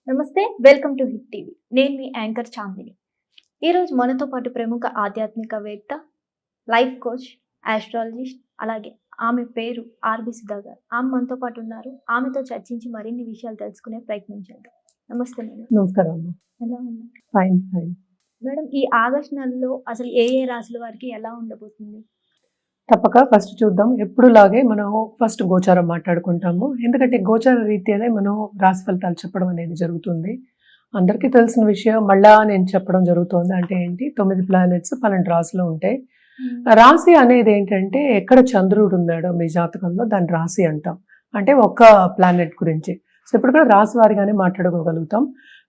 నమస్తే, welcome to hit TV. నేను మీ anchor Chandini. ఈరోజు మనతో పాటు ప్రముఖ ఆధ్యాత్మికవేత్త, లైఫ్ కోచ్, ఆస్ట్రాలజిస్ట్, అలాగే ఆమె పేరు ఆర్బి సుధా గారు. ఆమె మనతో పాటు ఉన్నారు. ఆమెతో చర్చించి మరిన్ని విషయాలు తెలుసుకునే ప్రయత్నం చేద్దాం. నమస్తే మేడం. నమస్కారం అమ్మ. ఎలా ఉన్నారు ఫైన్ ఫైన్. మేడం? ఈ ఆగస్ట్ నెలలో అసలు ఏ ఏ రాశుల వారికి ఎలా ఉండబోతుంది? తప్పక ఫస్ట్ చూద్దాం. ఎప్పుడులాగే మనం ఫస్ట్ గోచారం మాట్లాడుకుంటాము. ఎందుకంటే గోచార రీత్యానే మనం రాశి ఫలితాలు చెప్పడం అనేది జరుగుతుంది. అందరికీ తెలిసిన విషయం మళ్ళా నేను చెప్పడం జరుగుతుంది. అంటే ఏంటి, 9 ప్లానెట్స్ 12 రాశిలో ఉంటాయి. రాశి అనేది ఏంటంటే ఎక్కడ చంద్రుడు ఉన్నాడో మీ జాతకంలో దాన్ని రాశి అంటాం. అంటే ఒక్క ప్లానెట్ గురించి. సో ఇప్పుడు కూడా రాశి వారిగానే మాట్లాడుకోగలుగుతాం.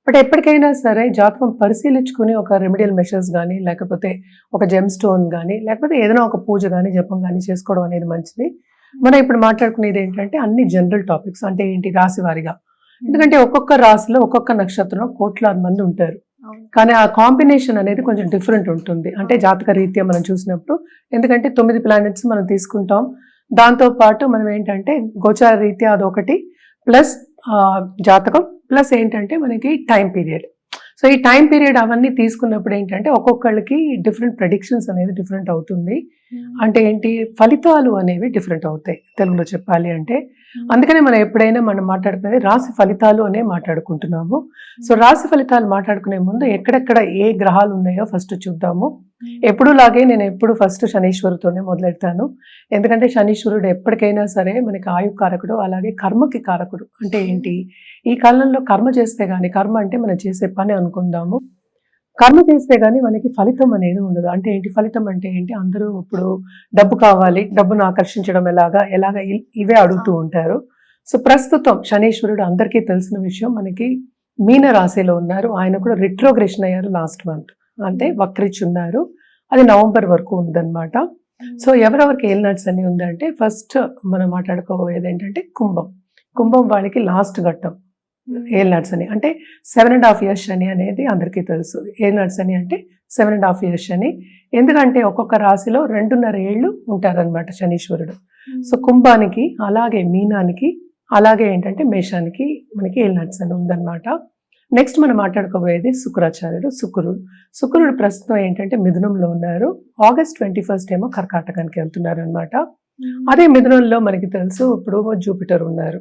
బట్ ఎప్పటికైనా సరే జాతకం పరిశీలించుకుని ఒక రెమెడియల్ మెషర్స్ కానీ, లేకపోతే ఒక జెమ్ స్టోన్ కానీ, లేకపోతే ఏదైనా ఒక పూజ కానీ, జపం కానీ చేసుకోవడం అనేది మంచిది. మనం ఇప్పుడు మాట్లాడుకునేది ఏంటంటే అన్ని జనరల్ టాపిక్స్. అంటే ఏంటి, రాశి వారిగా. ఎందుకంటే ఒక్కొక్క రాశిలో ఒక్కొక్క నక్షత్రంలో కోట్లాది మంది ఉంటారు. కానీ ఆ కాంబినేషన్ అనేది కొంచెం డిఫరెంట్ ఉంటుంది. అంటే జాతక రీత్యా మనం చూసినప్పుడు, ఎందుకంటే 9 ప్లానెట్స్ మనం తీసుకుంటాం. దాంతో పాటు మనం ఏంటంటే గోచార రీత్యా అదొకటి, ప్లస్ జాతకం, ప్లస్ ఏంటంటే మనకి టైం పీరియడ్. సో ఈ టైం పీరియడ్ అవన్నీ తీసుకున్నప్పుడు ఏంటంటే ఒక్కొక్కళ్ళకి డిఫరెంట్ ప్రెడిక్షన్స్ అనేది డిఫరెంట్ అవుతుంది. అంటే ఏంటి, ఫలితాలు అనేవి డిఫరెంట్ అవుతాయి తెలుగులో చెప్పాలి అంటే. అందుకనే మనం ఎప్పుడైనా మనం మాట్లాడుకునేది రాశి ఫలితాలు అనే మాట్లాడుకుంటున్నాము. సో రాశి ఫలితాలు మాట్లాడుకునే ముందు ఎక్కడెక్కడ ఏ గ్రహాలు ఉన్నాయో ఫస్ట్ చూద్దాము. ఎప్పుడులాగే నేను ఎప్పుడు ఫస్ట్ శనీశ్వరుతోనే మొదలెడతాను. ఎందుకంటే శనీశ్వరుడు ఎప్పటికైనా సరే మనకి ఆయుకారకుడు, అలాగే కర్మకి కారకుడు. అంటే ఏంటి, ఈ కాలంలో కర్మ చేస్తే గానీ, కర్మ అంటే మనం చేసే పని అనుకుందాము. కర్మ చేస్తే గానీ మనకి ఫలితం అనేది ఉండదు. అంటే ఏంటి, ఫలితం అంటే ఏంటి, అందరూ ఇప్పుడు డబ్బు కావాలి, డబ్బును ఆకర్షించడం ఎలాగా ఇవే అడుగుతూ ఉంటారు. సో ప్రస్తుతం శనీశ్వరుడు అందరికీ తెలిసిన విషయం, మనకి మీన రాశిలో ఉన్నారు. ఆయన కూడా రిట్రోగ్రెషన్ అయ్యారు లాస్ట్ మంత్. అంటే వక్రించి ఉన్నారు. అది నవంబర్ వరకు ఉందన్నమాట. సో ఎవరెవరికి ఏలినాట్స్ అని ఉందంటే, ఫస్ట్ మనం మాట్లాడుకోబోయేది ఏంటంటే కుంభం వాళ్ళకి లాస్ట్ ఘట్టం ఏలినాట్స్ అని. అంటే 7.5 years శని అనేది అందరికీ తెలుసు. ఏలినాట్స్ అని అంటే 7.5 years శని. ఎందుకంటే ఒక్కొక్క రాశిలో 2.5 ఏళ్ళు ఉంటారనమాట శనీశ్వరుడు. సో కుంభానికి, అలాగే మీనానికి, అలాగే ఏంటంటే మేషానికి మనకి ఏలినాట్స్ అని ఉందన్నమాట. నెక్స్ట్ మనం మాట్లాడుకోబోయేది శుక్రాచార్యుడు. శుక్రుడు ప్రస్తుతం ఏంటంటే మిథునంలో ఉన్నారు. ఆగస్ట్ 21 ఏమో కర్కాటకానికి వెళ్తున్నారు అనమాట. అదే మిథునంలో మనకి తెలుసు ఇప్పుడు జూపిటర్ ఉన్నారు.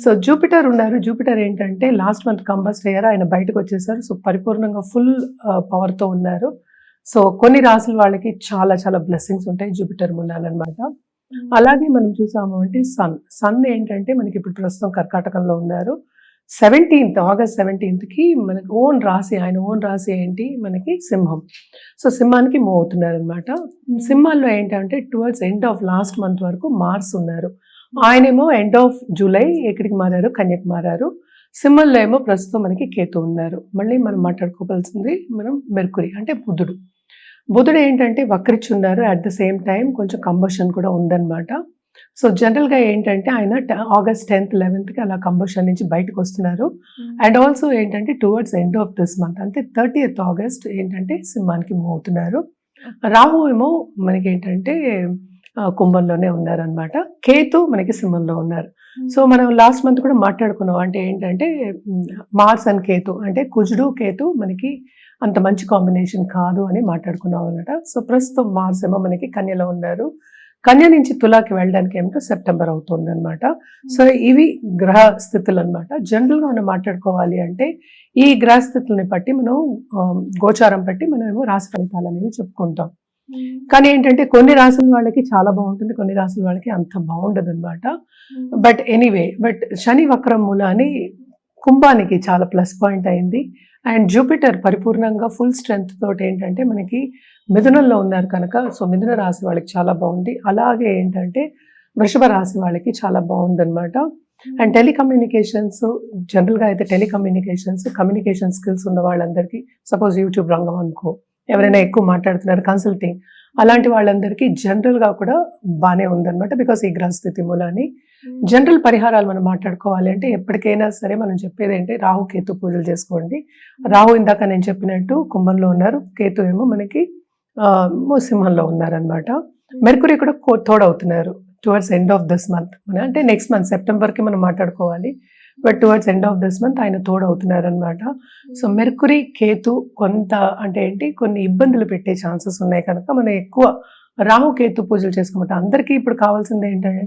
సో జూపిటర్ ఏంటంటే లాస్ట్ మంత్ కంబస్ట్ అయ్యారు, ఆయన బయటకు వచ్చేసారు. సో పరిపూర్ణంగా ఫుల్ పవర్తో ఉన్నారు. సో కొన్ని రాసుల వాళ్ళకి చాలా చాలా బ్లెస్సింగ్స్ ఉంటాయి జూపిటర్ మూలాలన్నమాట. అలాగే మనం చూసాము అంటే సన్ ఏంటంటే మనకి ఇప్పుడు ప్రస్తుతం కర్కాటకంలో ఉన్నారు. ఆగస్ట్ 17కి మనకి ఆయన ఓన్ రాశి ఏంటి, మనకి సింహం. సో సింహానికి మూవ్ అవుతున్నారు అనమాట. సింహాల్లో ఏంటంటే towards end of last month వరకు మార్స్ ఉన్నారు. ఆయనేమో ఎండ్ ఆఫ్ జూలై ఎక్కడికి మారారు, కన్యకు మారారు. సింహంలో ఏమో ప్రస్తుతం మనకి కేతు ఉన్నారు. మళ్ళీ మనం మాట్లాడుకోవాల్సింది మనం మెర్కురీ అంటే బుధుడు ఏంటంటే వక్రించి ఉన్నారు. అట్ ద సేమ్ టైం కొంచెం కంబషన్ కూడా ఉందన్నమాట. సో జనరల్గా ఏంటంటే ఆయన ఆగస్ట్ 10th 11th అలా కంబషన్ నుంచి బయటకు వస్తున్నారు. అండ్ ఆల్సో ఏంటంటే towards end of this month అంటే 30th August ఏంటంటే సింహానికి మూవ్ అవుతున్నారు. రాహు ఏమో మనకి ఏంటంటే కుంభంలోనే ఉన్నారనమాట. కేతు మనకి సింహంలో ఉన్నారు. సో మనం లాస్ట్ మంత్ కూడా మాట్లాడుకున్నాం. అంటే ఏంటంటే మార్స్ అండ్ కేతు అంటే కుజుడు కేతు మనకి అంత మంచి కాంబినేషన్ కాదు అని మాట్లాడుకున్నాం అనమాట. సో ప్రస్తుతం మార్స్ ఏమో మనకి కన్యలో ఉన్నారు. కన్య నుంచి తులాకి వెళ్ళడానికి ఏమిటో సెప్టెంబర్ అవుతుంది అనమాట. సో ఇవి గ్రహ స్థితులు అనమాట. జనరల్గా మనం మాట్లాడుకోవాలి అంటే ఈ గ్రహ స్థితుల్ని బట్టి మనం గోచారం బట్టి మనం ఏమో రాశి ఫలితాలు అనేవి చెప్పుకుంటాం. కానీ ఏంటంటే కొన్ని రాసుల వాళ్ళకి చాలా బాగుంటుంది, కొన్ని రాసుల వాళ్ళకి అంత బాగుండదు అనమాట. బట్ శని వక్రం మూలాన్ని కుంభానికి చాలా ప్లస్ పాయింట్ అయింది. అండ్ జూపిటర్ పరిపూర్ణంగా ఫుల్ స్ట్రెంగ్త్ తోటి ఏంటంటే మనకి మిథునంలో ఉన్నారు కనుక సో మిథున రాశి వాళ్ళకి చాలా బాగుంది. అలాగే ఏంటంటే వృషభ రాశి వాళ్ళకి చాలా బాగుందన్నమాట. అండ్ టెలికమ్యూనికేషన్స్, జనరల్గా అయితే కమ్యూనికేషన్ స్కిల్స్ ఉన్న వాళ్ళందరికీ, సపోజ్ యూట్యూబ్ రంగం అనుకో, ఎవరైనా ఎక్కువ మాట్లాడుతున్నారు, కన్సల్టింగ్, అలాంటి వాళ్ళందరికీ జనరల్గా కూడా బాగానే ఉందన్నమాట. బికాస్ ఈ గ్రహస్థితి మూలాన్ని జనరల్ పరిహారాలు మనం మాట్లాడుకోవాలి అంటే ఎప్పటికైనా సరే మనం చెప్పేది ఏంటి, రాహు కేతు పూజలు చేసుకోండి. రాహు ఇందాక నేను చెప్పినట్టు కుంభంలో ఉన్నారు, కేతు ఏమో మనకి సింహంలో ఉన్నారనమాట. మెర్కురీ కూడా తోడవుతున్నారు towards end of this month. అంటే నెక్స్ట్ మంత్ సెప్టెంబర్కి మనం మాట్లాడుకోవాలి. But towards end of this month ఆయన తోడవుతున్నారు అనమాట. సో మెర్కురీ కేతు కొంత అంటే ఏంటి కొన్ని ఇబ్బందులు పెట్టే ఛాన్సెస్ ఉన్నాయి కనుక మనం ఎక్కువ రాహు కేతు పూజలు చేసుకోమంటాం. అందరికీ ఇప్పుడు కావాల్సింది ఏంటంటే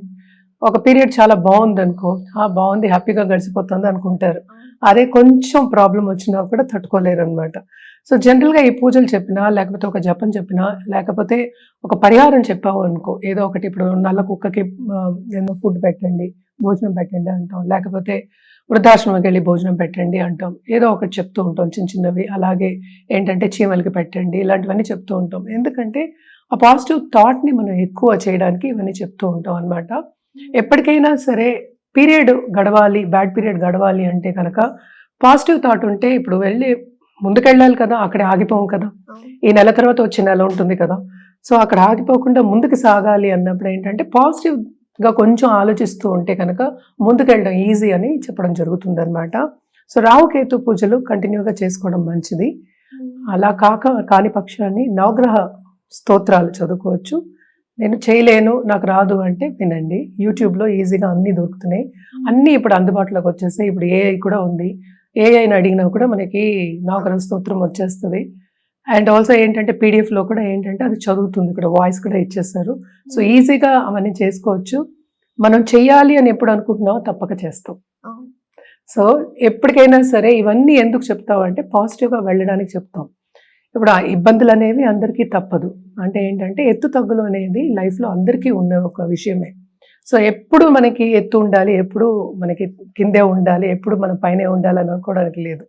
ఒక పీరియడ్ చాలా బాగుంది అనుకో, బాగుంది హ్యాపీగా గడిచిపోతుంది అనుకుంటారు. అదే కొంచెం ప్రాబ్లం వచ్చినా కూడా తట్టుకోలేరు అనమాట. సో జనరల్గా ఈ పూజలు చెప్పినా లేకపోతే ఒక జపం చెప్పినా లేకపోతే ఒక పరిహారం చెప్పావు అనుకో, ఏదో ఒకటి ఇప్పుడు నల్ల కుక్కకి ఏదో ఫుడ్ పెట్టండి, భోజనం పెట్టండి అంటాం, లేకపోతే వృద్ధాశ్రమంకి వెళ్ళి భోజనం పెట్టండి అంటాం, ఏదో ఒకటి చెప్తూ ఉంటాం చిన్న చిన్నవి. అలాగే ఏంటంటే చీమలకి పెట్టండి, ఇలాంటివన్నీ చెప్తూ ఉంటాం. ఎందుకంటే ఆ పాజిటివ్ థాట్ని మనం ఎక్కువ చేయడానికి ఇవన్నీ చెప్తూ ఉంటాం అనమాట. ఎప్పటికైనా సరే పీరియడ్ గడవాలి, బ్యాడ్ పీరియడ్ గడవాలి అంటే కనుక పాజిటివ్ థాట్ ఉంటే ఇప్పుడు వెళ్ళి ముందుకెళ్ళాలి కదా, అక్కడే ఆగిపోం కదా. ఈ నెల తర్వాత వచ్చే నెల ఉంటుంది కదా. సో అక్కడ ఆగిపోకుండా ముందుకు సాగాలి అన్నప్పుడు ఏంటంటే పాజిటివ్గా కొంచెం ఆలోచిస్తూ ఉంటే కనుక ముందుకెళ్ళడం ఈజీ అని చెప్పడం జరుగుతుంది అనమాట. సో రాహుకేతు పూజలు కంటిన్యూగా చేసుకోవడం మంచిది. అలా కాని పక్షాన్ని నవగ్రహ స్తోత్రాలు చదువుకోవచ్చు. నేను చేయలేను, నాకు రాదు అంటే వినండి, యూట్యూబ్లో ఈజీగా అన్నీ దొరుకుతున్నాయి. అన్నీ ఇప్పుడు అందుబాటులోకి వచ్చేస్తాయి. ఇప్పుడు ఏఐ కూడా ఉంది. ఏఐని అడిగినా కూడా మనకి నవగ్రహ స్తోత్రం వచ్చేస్తుంది. అండ్ ఆల్సో ఏంటంటే పీడిఎఫ్లో కూడా ఏంటంటే అది చదువుతుంది, ఇక్కడ వాయిస్ కూడా ఇచ్చేస్తారు. సో ఈజీగా అవన్నీ చేసుకోవచ్చు. మనం చెయ్యాలి అని ఎప్పుడు అనుకుంటున్నామో తప్పక చేస్తాం. సో ఎప్పటికైనా సరే ఇవన్నీ ఎందుకు చెప్తావు అంటే పాజిటివ్గా వెళ్ళడానికి చెప్తాం. ఇప్పుడు ఆ ఇబ్బందులు అనేవి అందరికీ తప్పదు. అంటే ఏంటంటే ఎత్తు తగ్గులు అనేది లైఫ్లో అందరికీ ఉన్న ఒక విషయమే. సో ఎప్పుడు మనకి ఎత్తు ఉండాలి, ఎప్పుడు మనకి కిందే ఉండాలి, ఎప్పుడు మన పైనే ఉండాలి అని అనుకోవడానికి లేదు.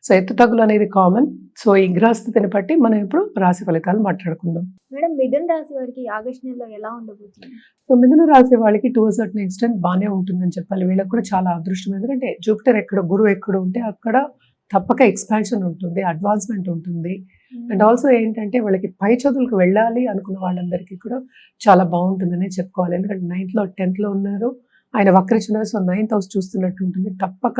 సో ఎత్తు తగ్గులు అనేది కామన్. సో ఈ గ్రహస్థితిని బట్టి మనం ఇప్పుడు రాశి ఫలితాలు మాట్లాడుకుందాం. మేడం, మిథున రాశి వారికి ఆగస్ట్ నెలలో ఎలా ఉండబోతుంది? సో మిథున రాశి వాళ్ళకి టు సర్టన్ ఎక్స్టెంట్ బాగానే ఉంటుందని చెప్పాలి. వీళ్ళకి కూడా చాలా అదృష్టం. ఎందుకంటే జూపిటర్ ఎక్కడ, గురువు ఎక్కడ ఉంటే అక్కడ తప్పక ఎక్స్పాన్షన్ ఉంటుంది, అడ్వాన్స్మెంట్ ఉంటుంది. అండ్ ఆల్సో ఏంటంటే వాళ్ళకి పై చదువులకు వెళ్ళాలి అనుకున్న వాళ్ళందరికీ కూడా చాలా బాగుంటుందనే చెప్పుకోవాలి. ఎందుకంటే 9th 10th ఉన్నారు, ఆయన వక్రించినారు. సో 9th house చూస్తున్నట్టు ఉంటుంది. తప్పక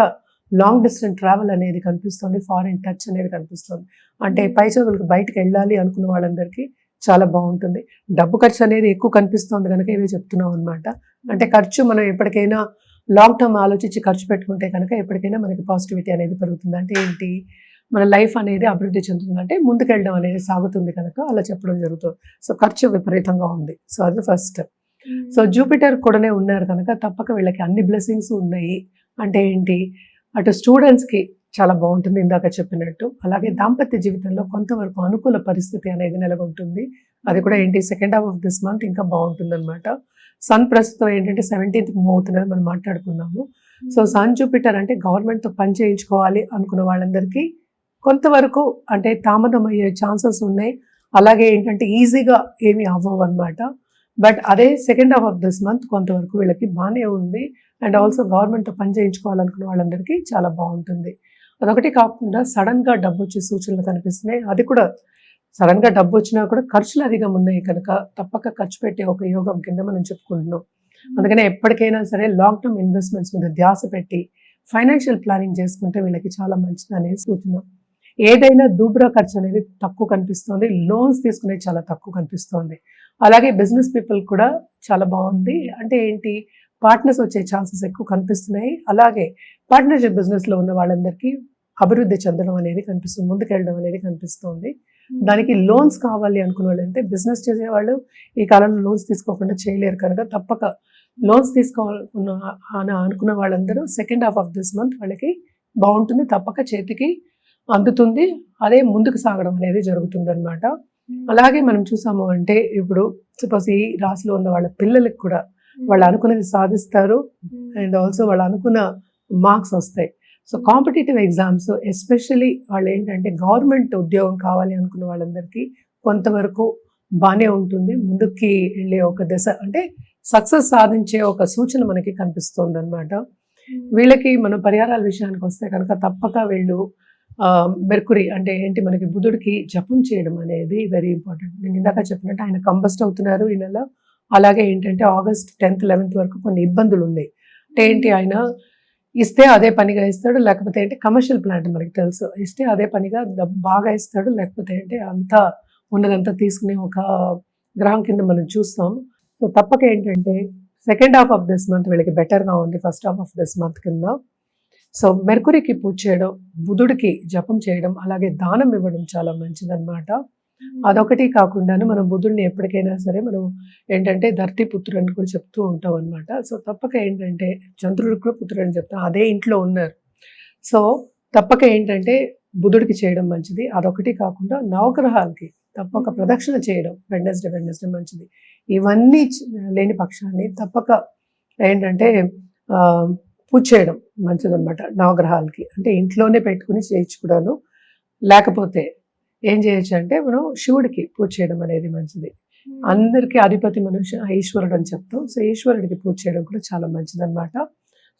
లాంగ్ డిస్టెన్స్ ట్రావెల్ అనేది కనిపిస్తుంది, ఫారిన్ టచ్ అనేది కనిపిస్తుంది. అంటే పై చదువులకు బయటకు వెళ్ళాలి అనుకున్న వాళ్ళందరికీ చాలా బాగుంటుంది. డబ్బు ఖర్చు అనేది ఎక్కువ కనిపిస్తుంది కనుక ఇవే చెప్తున్నాం అనమాట. అంటే ఖర్చు మనం ఎప్పటికైనా లాంగ్ టర్మ్ ఆలోచించి ఖర్చు పెట్టుకుంటే కనుక ఎప్పటికైనా మనకి పాజిటివిటీ అనేది పెరుగుతుంది. అంటే ఏంటి, మన లైఫ్ అనేది అభివృద్ధి చెందుతుంది, అంటే ముందుకెళ్ళడం అనేది సాగుతుంది కనుక అలా చెప్పడం జరుగుతుంది. సో ఖర్చు విపరీతంగా ఉంది. సో అది ఫస్ట్. సో జూపిటర్ కూడానే ఉన్నారు కనుక తప్పక వీళ్ళకి అన్ని బ్లెస్సింగ్స్ ఉన్నాయి. అంటే ఏంటి, అటు స్టూడెంట్స్కి చాలా బాగుంటుంది ఇందాక చెప్పినట్టు. అలాగే దాంపత్య జీవితంలో కొంతవరకు అనుకూల పరిస్థితి అనేది నెలకొంటుంది. అది కూడా ఏంటి, second half of this month ఇంకా బాగుంటుంది అనమాట. సన్ ప్రస్తుతం ఏంటంటే 17th మూవ్ అవుతున్నది మనం మాట్లాడుకున్నాము. సో సన్ జూపిటర్ అంటే గవర్నమెంట్తో పని చేయించుకోవాలి అనుకున్న వాళ్ళందరికీ కొంతవరకు అంటే తామదం అయ్యే ఛాన్సెస్ ఉన్నాయి. అలాగే ఏంటంటే ఈజీగా ఏమీ అవ్వవు అనమాట. బట్ అదే second half of this month కొంతవరకు వీళ్ళకి బాగానే ఉంది. అండ్ ఆల్సో గవర్నమెంట్తో పని చేయించుకోవాలనుకున్న వాళ్ళందరికీ చాలా బాగుంటుంది. అదొకటి కాకుండా సడన్గా డబ్బు వచ్చే సూచనలు కనిపిస్తున్నాయి. అది కూడా సడన్గా డబ్బు వచ్చినా కూడా ఖర్చులు అధికం ఉన్నాయి కనుక తప్పక ఖర్చు పెట్టే ఒక యోగం కింద మనం చెప్పుకుంటున్నాం. అందుకనే ఎప్పటికైనా సరే లాంగ్ టర్మ్ ఇన్వెస్ట్మెంట్స్ మీద ధ్యాస పెట్టి ఫైనాన్షియల్ ప్లానింగ్ చేసుకుంటే వీళ్ళకి చాలా మంచిది అనేది సూచన. ఏదైనా దూబ్రా ఖర్చు అనేది తక్కువ కనిపిస్తుంది, లోన్స్ తీసుకునేది చాలా తక్కువ కనిపిస్తుంది. అలాగే బిజినెస్ పీపుల్ కూడా చాలా బాగుంది. అంటే ఏంటి, పార్ట్నర్స్ వచ్చే ఛాన్సెస్ ఎక్కువ కనిపిస్తున్నాయి. అలాగే పార్ట్నర్షిప్ బిజినెస్లో ఉన్న వాళ్ళందరికీ అభివృద్ధి చెందడం అనేది కనిపిస్తుంది, ముందుకెళ్ళడం అనేది కనిపిస్తుంది. దానికి లోన్స్ కావాలి అనుకున్న వాళ్ళు, అంటే బిజినెస్ చేసేవాళ్ళు ఈ కాలంలో లోన్స్ తీసుకోకుండా చేయలేరు కనుక తప్పక లోన్స్ తీసుకోవాలనుకున్న అనుకున్న వాళ్ళందరూ second half of this month వాళ్ళకి బాగుంటుంది, తప్పక చేతికి అందుతుంది. అదే ముందుకు సాగడం అనేది జరుగుతుంది అనమాట. అలాగే మనం చూసాము అంటే ఇప్పుడు సపోజ్ ఈ రాశిలో ఉన్న వాళ్ళ పిల్లలకు కూడా వాళ్ళు అనుకున్నది సాధిస్తారు. అండ్ ఆల్సో వాళ్ళు అనుకున్న మార్క్స్ వస్తాయి. సో కాంపిటేటివ్ ఎగ్జామ్స్ ఎస్పెషల్లీ వాళ్ళు ఏంటంటే గవర్నమెంట్ ఉద్యోగం కావాలి అనుకున్న వాళ్ళందరికీ కొంతవరకు బాగానే ఉంటుంది. ముందుకి వెళ్ళే ఒక దశ, అంటే సక్సెస్ సాధించే ఒక సూచన మనకి కనిపిస్తుంది అనమాట. వీళ్ళకి మన పరిహారాల విషయానికి వస్తే కనుక తప్పక వీళ్ళు మెర్కురీ అంటే ఏంటి, మనకి బుధుడికి జపం చేయడం అనేది వెరీ ఇంపార్టెంట్. నేను ఇందాక చెప్పినట్టు ఆయన కంబస్ట్ అవుతున్నారు ఈ నెల. అలాగే ఏంటంటే ఆగస్ట్ 10th 11th వరకు కొన్ని ఇబ్బందులు ఉన్నాయి. అంటే ఏంటి, ఆయన ఇస్తే అదే పనిగా ఇస్తాడు, లేకపోతే ఏంటి కమర్షియల్ ప్లాంట్ మనకి తెలుసు, ఇస్తే అదే పనిగా బాగా ఇస్తాడు, లేకపోతే ఏంటి అంతా ఉన్నదంతా తీసుకునే ఒక గ్రహం కింద మనం చూస్తాం. సో తప్పక ఏంటంటే second half of this month వీళ్ళకి బెటర్గా ఉంది first half of this month కింద. సో మెర్కురీకి పూజ చేయడం, బుధుడికి జపం చేయడం, అలాగే దానం ఇవ్వడం చాలా మంచిదన్నమాట. అదొకటి కాకుండాను మనం బుధుడిని ఎప్పటికైనా సరే మనం ఏంటంటే ధర్తీపుత్రుడు అని కూడా చెప్తూ ఉంటాం అనమాట. సో తప్పక ఏంటంటే చంద్రుడికి కూడా పుత్రుడు అని చెప్తాం, అదే ఇంట్లో ఉన్నారు. సో తప్పక ఏంటంటే బుధుడికి చేయడం మంచిది. అదొకటి కాకుండా నవగ్రహాలకి తప్పక ప్రదక్షిణ చేయడం వెడ్నెస్డే మంచిది. ఇవన్నీ లేని పక్షాన్ని తప్పక ఏంటంటే పూజ చేయడం మంచిదన్నమాట నవగ్రహాలకి. అంటే ఇంట్లోనే పెట్టుకుని చేయొచ్చు కూడాను. లేకపోతే ఏం చేయొచ్చు అంటే మనం శివుడికి పూజ చేయడం అనేది మంచిది. అందరికీ అధిపతి మనం ఈశ్వరుడు అని చెప్తాం. సో ఈశ్వరుడికి పూజ చేయడం కూడా చాలా మంచిదన్నమాట.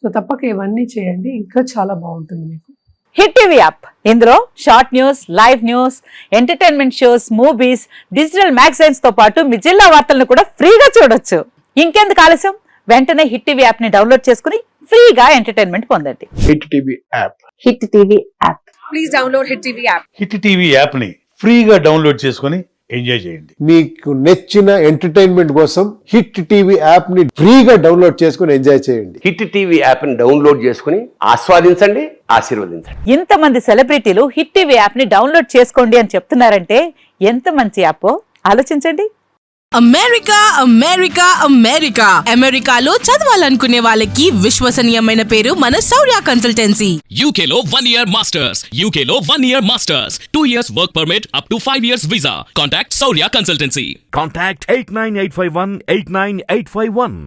సో తప్పక ఇవన్నీ చేయండి, ఇంకా చాలా బాగుంటుంది మీకు. హిట్ టీవీ యాప్, ఇందులో short news, live news, entertainment shows, movies, digital magazines తో పాటు మీ జిల్లా వార్తలను కూడా ఫ్రీగా చూడొచ్చు. ఇంకెందుకు ఆలస్యం, వెంటనే హిట్ టీవీ యాప్ ని డౌన్లోడ్ చేసుకుని ఫ్రీగా ఎంటర్టైన్మెంట్ పొందండి. Hit TV app. Hit TV app. Please download hit TV app. Hit TV యాప్ని ఫ్రీగా డౌన్లోడ్ చేసుకొని ఎంజాయ్ చేయండి. మీకు నచ్చిన ఎంటర్టైన్మెంట్ కోసం హిట్ టీవీ యాప్ ని ఫ్రీగా డౌన్లోడ్ చేసుకొని ఎంజాయ్ చేయండి. హిట్ టీవీ యాప్ ని డౌన్లోడ్ చేసుకుని ఆస్వాదించండి, ఆశీర్వదించండి. ఇంతమంది సెలబ్రిటీలు హిట్ టీవీ యాప్ ని డౌన్లోడ్ చేసుకోండి అని చెప్తున్నారంటే ఎంత మంచి యాప్ ఆలోచించండి. అమెరికా అమెరికా అమెరికా అమెరికాలో చదవాలనుకునే వాళ్ళకి విశ్వసనీయమైన పేరు మన శౌర్య కన్సల్టెన్సీ. UK లో 1 year masters. UK లో 1 year masters. 2 years work permit up to 5 years visa. Contact Saurya Consultancy. Contact 89851 89851.